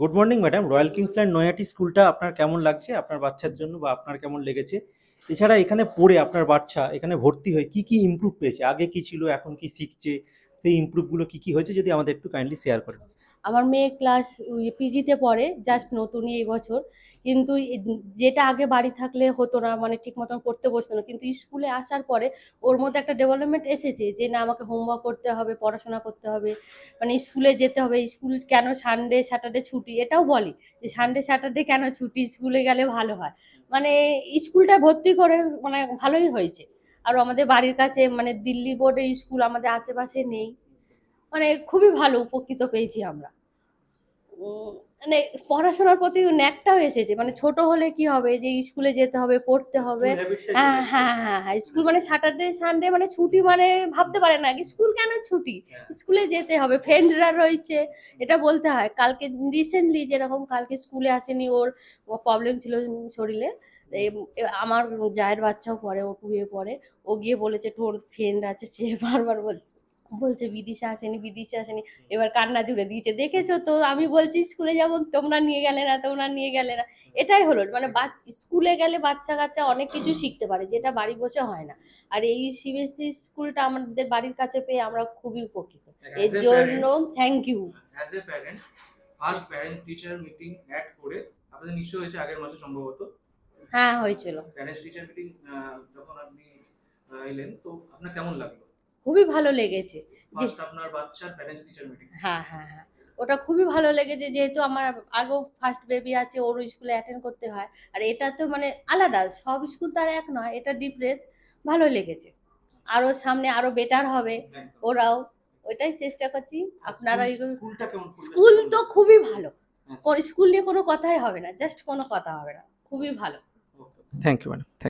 Good morning madam. Royal Kingsland Naihati স্কুলটা আপনার কেমন লাগছে আপনার বাচ্চার জন্য, বা আপনার কেমন লেগেছে? এছাড়া এখানে পড়ে আপনার বাচ্চা এখানে ভর্তি হয়ে কি কি ইমপ্রুভ পেয়েছে, আগে কি ছিল এখন কি শিখছে, সেই ইমপ্রুভগুলো কি কি হয়েছে যদি আমাদের একটু কাইন্ডলি শেয়ার করেন। আমার মেয়ে ক্লাস পিজিতে পড়ে, জাস্ট নতুনই এই বছর। কিন্তু যেটা আগে বাড়ি থাকলে হতো না, মানে ঠিক মতন পড়তে বসতো না, কিন্তু স্কুলে আসার পরে ওর মধ্যে একটা ডেভেলপমেন্ট এসেছে যে না, আমাকে হোমওয়ার্ক করতে হবে, পড়াশোনা করতে হবে, মানে স্কুলে যেতে হবে। স্কুল কেন সানডে স্যাটারডে ছুটি এটাও বলি, যে সানডে স্যাটারডে কেন ছুটি, স্কুলে গেলে ভালো হয়। মানে স্কুলটা ভর্তি করে মানে ভালোই হয়েছে। আর আমাদের বাড়ির কাছে মানে দিল্লি বোর্ডের স্কুল আমাদের আশেপাশে নেই, মানে খুবই ভালো উপকৃত পেয়েছি আমরা। উম মানে পড়াশোনার প্রতি ন্যাকটাও এসেছে। মানে ছোট হলে কি হবে যে স্কুলে যেতে হবে, পড়তে হবে। স্কুল হ্যাবিটটা চলে হ্যাঁ, এসছে। হ্যাঁ, হ্যাঁ, হ্যাঁ। স্কুল মানে স্যাটারডে, সানডে মানে ছুটি, মানে ভাবতে পারে না স্কুল কেন ছুটি? হ্যাঁ। স্কুলে যেতে হবে। ফ্রেন্ডরা রয়েছে, এটা বলতে হয়। কালকে রিসেন্টলি যেরকম কালকে স্কুলে আসেনি, ওর প্রবলেম ছিল শরীরে। এম আমার জায়ের বাচ্চাও পড়ে, ও 2 এ পড়ে। ও গিয়ে বলেছে তোর ফ্রেন্ড আছে, সে বারবার বলছে বলছে বিদিশা আসেনি, বিদিশা আসেনি। এবার কান্না জুড়ে দিয়েছে। দেখেছো তো, আমি বলছি স্কুলে যাবো, তোমরা নিয়ে গেলে না, তোমরা নিয়ে গেলে না। এটাই হলো মানে স্কুলে গেলে বাচ্চা-কাচ্চা অনেক কিছু শিখতে পারে, যেটা বাড়ি বসে হয় না। আর এই সিবিএসসি স্কুলটা আমাদের বাড়ির কাছে পেয়ে আমরা খুবই উপকৃত। এর অ্যাজ এ জন্য parent thank you. As a parent first parent teacher meeting add করে আপনাদের নিশ্চয় হয়েছে আগের মাসে সম্ভবত। হ্যাঁ, হয়েছিল। প্যারেন্টস টিচার মিটিং যখন আপনি এলেন তো আপনার কেমন লাগলো? খুবই ভালো লেগেছে যে ফার্স্ট আপনার বাচ্চার প্যারেন্টস টিচার মিটিং। হ্যাঁ, হ্যাঁ, হ্যাঁ। ওটা খুবই ভালো লেগেছে, যেহেতু আমার আগেও ফার্স্ট বেবি আছে, ওরও স্কুলে অ্যাটেন্ড করতে হয়। আর এটা তো মানে আলাদা, সব স্কুল তো আর এক নয়, এটা ডিফারেন্স। ভালো লেগেছে। আরো সামনে আরো বেটার হবে একদম। ওরাও। ওইটাই চেষ্টা করছি। আপনারা এগুলো স্কুলটা কেমন, পরিবেশটা স্কুল কেমন তো লাগছে? খুবই ভালো। আচ্ছা। স্কুল নিয়ে কোনো কথাই হবে না। জাস্ট কোনো কথা হবে না। খুবই ভালো। Thank you madam.